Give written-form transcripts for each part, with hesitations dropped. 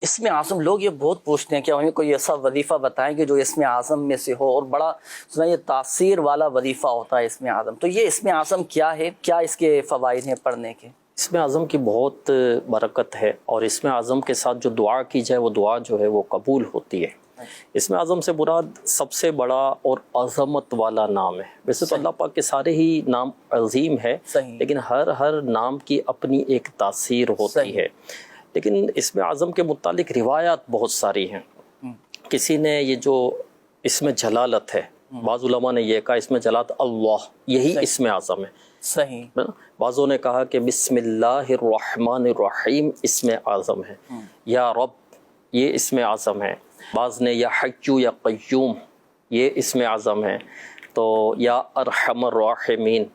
اسم اعظم لوگ یہ بہت پوچھتے ہیں کہ ہمیں کوئی ایسا وظیفہ بتائیں کہ جو اسم اعظم میں سے ہو، اور بڑا سنا یہ تاثیر والا وظیفہ ہوتا ہے اسم اعظم. تو یہ اسم اعظم کیا ہے، کیا اس کے فوائد ہیں پڑھنے کے؟ اسم اعظم کی بہت برکت ہے، اور اسم اعظم کے ساتھ جو دعا کی جائے وہ دعا جو ہے وہ قبول ہوتی ہے. اسم اعظم سے مراد سب سے بڑا اور عظمت والا نام ہے. ویسے تو اللہ پاک کے سارے ہی نام عظیم ہے، لیکن ہر نام کی اپنی ایک تاثیر ہوتی ہے. لیکن اسم اعظم کے متعلق روایات بہت ساری ہیں. کسی نے یہ جو اسم جلالت ہے، بعض علماء نے یہ کہا اسم جلالت اللہ یہی اسم اعظم ہے. صحیح. بعضوں نے کہا کہ بسم اللہ الرحمن الرحیم اسم اعظم ہے. یا رب یہ اسم اعظم ہے. بعض نے یا حی یا قیوم یہ اسم اعظم ہے. تو یا ارحم الراحمین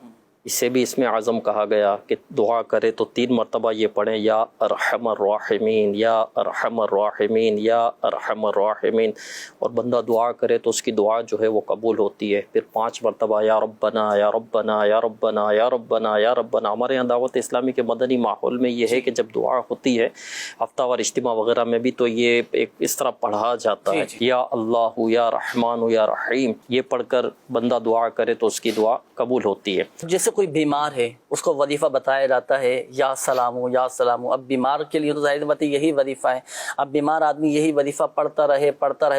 اسے بھی اسم اعظم کہا گیا کہ دعا کرے تو 3 مرتبہ یہ پڑھیں، یا ارحم الراحمین یا ارحم الراحمین یا ارحم الراحمین. اور بندہ دعا کرے تو اس کی دعا جو ہے وہ قبول ہوتی ہے. پھر 5 مرتبہ یا ربنا یا ربنا یا ربنا یا ربنا یا ربنا. ہمارے یہاں دعوت اسلامی کے مدنی ماحول میں یہ ہے کہ جب دعا ہوتی ہے ہفتہ وار اجتماع وغیرہ میں بھی، تو یہ ایک اس طرح پڑھا جاتا ہے یا اللہ یا رحمان یا رحیم. یہ پڑھ کر بندہ دعا کرے تو اس کی دعا قبول ہوتی ہے. جیسے کوئی بیمار ہے اس کو وظیفہ بتایا جاتا ہے یا سلامو یا سلامو. اب بیمار کے لیے تو ظاہر بات ہے یہی وظیفہ ہے. اب بیمار آدمی یہی وظیفہ پڑھتا رہے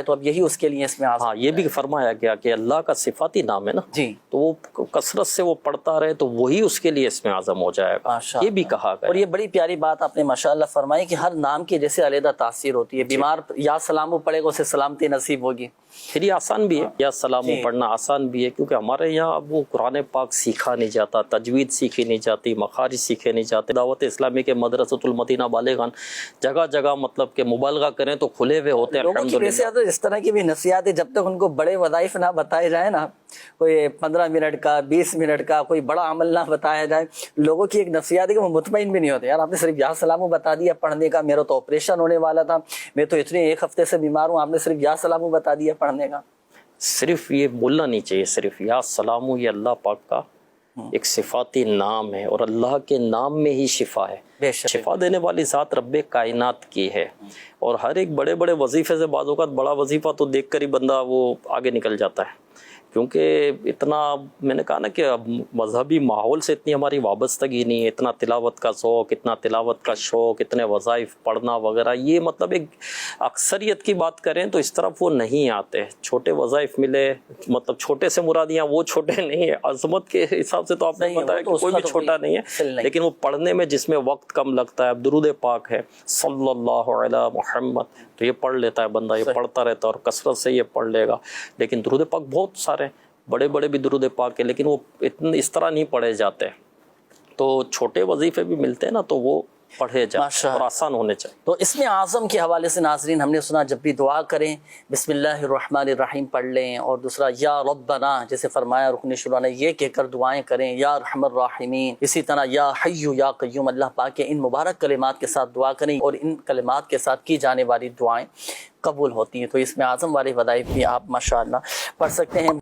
تو اب یہی اس کے لیے اسم اعظم. ہاں، یہ بھی فرمایا گیا کہ اللہ کا صفاتی نام ہے نا جی، تو وہ کثرت سے وہ پڑھتا رہے تو وہی اس کے لیے اسم اعظم ہو جائے گا. یہ بھی کہا گیا. اور یہ بڑی پیاری بات آپ نے ماشاءاللہ فرمائی کہ ہر نام کی جیسے علیحدہ تاثیر ہوتی ہے. بیمار یا سلامو پڑھے گا اسے سلامتی نصیب ہوگی. پھر یہ آسان بھی ہے، یا سلامو پڑھنا آسان بھی ہے، کیونکہ ہمارے یہاں اب وہ قرآن پاک سیکھا نہیں جاتا، تجوید سیکھی نہیں جاتی، مخارج سیکھے نہیں جاتے. دعوت اسلامی کے مدرسۃ المدینہ بالغان جگہ جگہ مطلب کہ مبالغہ کریں تو کھلے ہوئے ہوتے ہیں. الحمدللہ اس طرح کی بھی نصیحت ہے، جب تک ان کو بڑے وظائف نہ بتائے جائیں نا، کوئی 15 منٹ کا 20 منٹ کا کوئی بڑا عمل نہ بتایا جائے، لوگوں کی ایک نصیحت ہے کہ وہ مطمئن بھی نہیں ہوتے. یار آپ نے صرف یا سلامو بتا دیا پڑھنے کا، میرا تو آپریشن ہونے والا تھا، میں تو اتنے 1 ہفتے سے بیمار ہوں، آپ نے صرف یا سلامو بتا دیا پڑھنے کا. صرف یہ بولنا نہیں چاہیے. صرف یا سلامو یہ اللہ پاک کا ایک صفاتی نام ہے، اور اللہ کے نام میں ہی شفا ہے. شفا دینے والی ذات رب کائنات کی ہے. اور ہر ایک بڑے بڑے وظیفے سے بعض اوقات بڑا وظیفہ تو دیکھ کر ہی بندہ وہ آگے نکل جاتا ہے، کیونکہ اتنا میں نے کہا نا کہ مذہبی ماحول سے اتنی ہماری وابستگی نہیں ہے. اتنا تلاوت کا ذوق، اتنا تلاوت کا شوق، اتنے وظائف پڑھنا وغیرہ، یہ مطلب ایک اکثریت کی بات کریں تو اس طرف وہ نہیں آتے. چھوٹے وظائف ملے، مطلب چھوٹے سے مراد یہاں وہ چھوٹے نہیں ہیں، عظمت کے حساب سے تو آپ نے بتایا کہ کوئی بھی چھوٹا نہیں ہے، لیکن وہ پڑھنے میں جس میں وقت کم لگتا ہے. اب درود پاک ہے صلی اللہ علی محمد، تو یہ پڑھ لیتا ہے بندہ، یہ پڑھتا رہتا ہے اور کثرت سے یہ پڑھ لے گا. لیکن درود پاک بہت سارے بڑے بڑے بھی درود پاک ہے، لیکن وہ اس طرح نہیں پڑھے جاتے. تو چھوٹے وظیفے بھی ملتے ہیں نا تو وہ پڑھے جائیں اور آسان ہونے چاہیے. تو اسم اعظم کے حوالے سے ناظرین ہم نے سنا جب بھی دعا کریں بسم اللہ الرحمن الرحیم پڑھ لیں، اور دوسرا یا ربنا جیسے فرمایا رکن شروع نے یہ کہہ کر دعائیں کریں، یا ارحم الراحمین. اسی طرح یا حی یا قیوم اللہ پاک کے ان مبارک کلمات کے ساتھ دعا کریں، اور ان کلمات کے ساتھ کی جانے والی دعائیں قبول ہوتی ہیں. تو اسم اعظم والے وظائف بھی آپ ماشاءاللہ پڑھ سکتے ہیں.